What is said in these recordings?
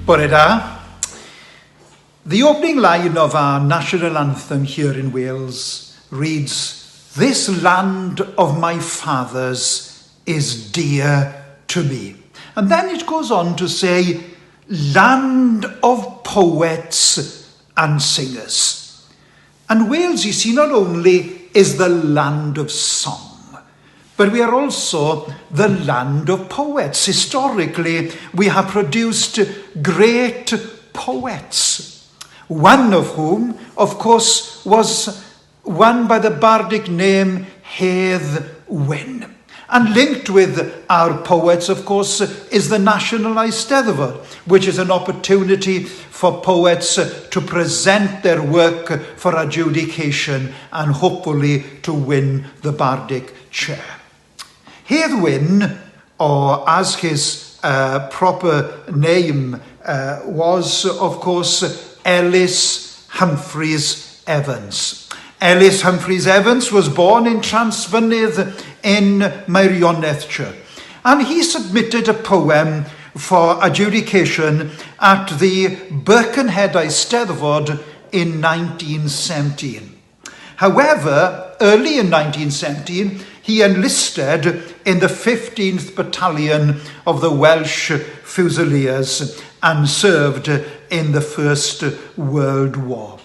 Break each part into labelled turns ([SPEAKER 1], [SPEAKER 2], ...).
[SPEAKER 1] Bore da. The opening line of our national anthem here in Wales reads, "This land of my fathers is dear to me." And then it goes on to say, "Land of poets and singers." And Wales, you see, not only is the land of song, but we are also the land of poets. Historically, we have produced great poets, one of whom, of course, was one by the bardic name Hedd Wyn. And linked with our poets, of course, is the National Eisteddfod, which is an opportunity for poets to present their work for adjudication and hopefully to win the bardic chair. Hedd Wyn, or as his proper name was, of course, Ellis Humphreys Evans. Ellis Humphreys Evans was born in Transfynydd in Meirionethshire, and he submitted a poem for adjudication at the Birkenhead Eisteddfod in 1917. However, early in 1917, he enlisted in the 15th Battalion of the Welsh Fusiliers and served in the First World War.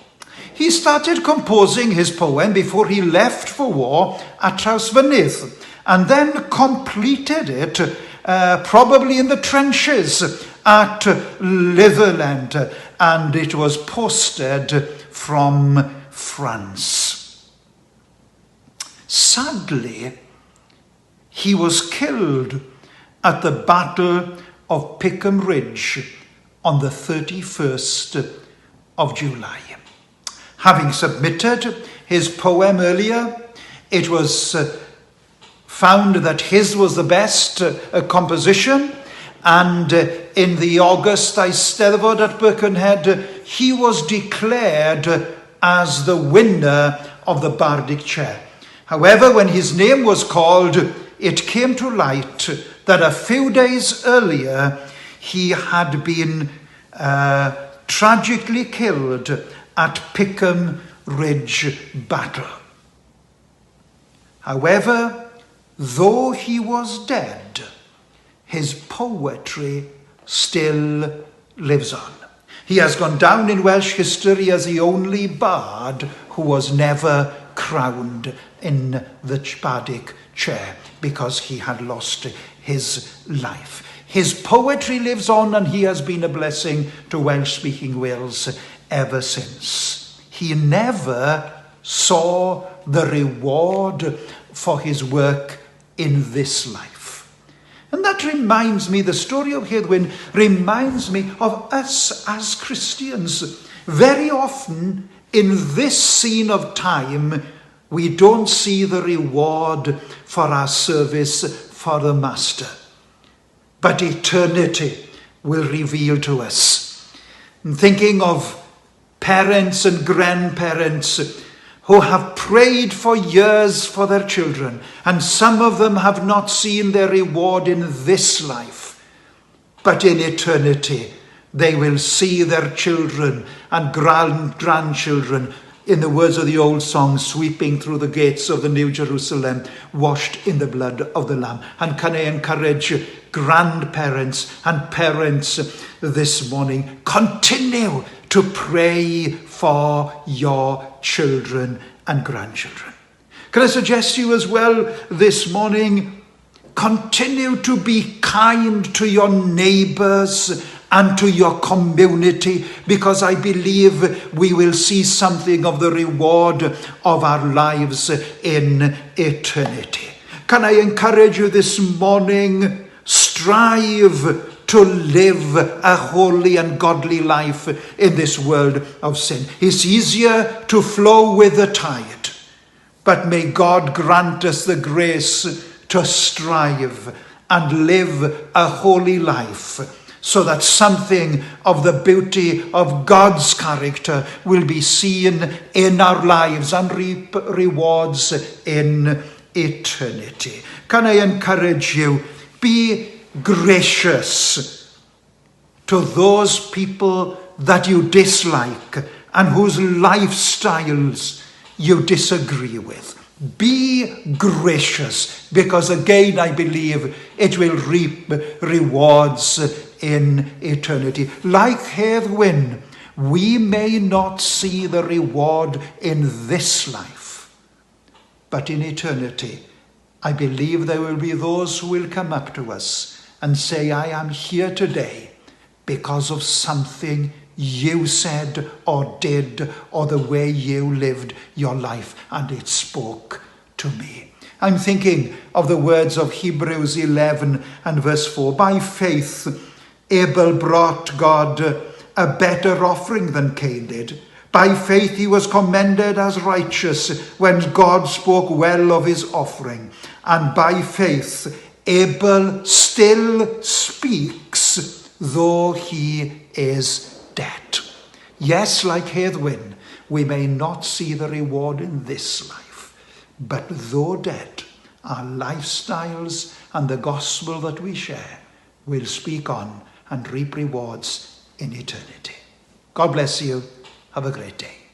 [SPEAKER 1] He started composing his poem before he left for war at Transfynydd, and then completed it probably in the trenches at Litherland, and it was posted from France. Sadly, he was killed at the Battle of Pickham Ridge on the 31st of July. Having submitted his poem earlier, it was found that his was the best composition, and in the August Eisteddfod at Birkenhead, he was declared as the winner of the bardic chair. However, when his name was called, it came to light that a few days earlier he had been tragically killed at Pickham Ridge Battle. However, though he was dead, his poetry still lives on. He has gone down in Welsh history as the only bard who was never crowned in the bardic chair because he had lost his life. His poetry lives on, and he has been a blessing to Welsh-speaking Wales ever since. He never saw the reward for his work in this life. And that reminds me, the story of Hedd Wyn reminds me of us as Christians. Very often in this scene of time, we don't see the reward for our service for the Master. But eternity will reveal to us. I'm thinking of parents and grandparents who have prayed for years for their children, and some of them have not seen their reward in this life. But in eternity, they will see their children and grandchildren, in the words of the old song, sweeping through the gates of the New Jerusalem, washed in the blood of the Lamb. And can I encourage grandparents and parents this morning, continue to pray for your children and grandchildren. Can I suggest to you as well this morning, continue to be kind to your neighbors and to your community, because I believe we will see something of the reward of our lives in eternity. Can I encourage you this morning, strive to live a holy and godly life in this world of sin. It's easier to flow with the tide, but may God grant us the grace to strive and live a holy life, so that something of the beauty of God's character will be seen in our lives and reap rewards in eternity. Can I encourage you, be gracious to those people that you dislike and whose lifestyles you disagree with. Be gracious, because again I believe it will reap rewards in eternity. Like Heddwyn, we may not see the reward in this life, but in eternity, I believe there will be those who will come up to us and say, I am here today because of something you said or did, or the way you lived your life, and it spoke to me. I'm thinking of the words of Hebrews 11 and verse 4. By faith, Abel brought God a better offering than Cain did. By faith he was commended as righteous when God spoke well of his offering. And by faith, Abel still speaks, though he is dead. Yes, like Heddwyn, we may not see the reward in this life, but though dead, our lifestyles and the gospel that we share will speak on and reap rewards in eternity. God bless you. Have a great day.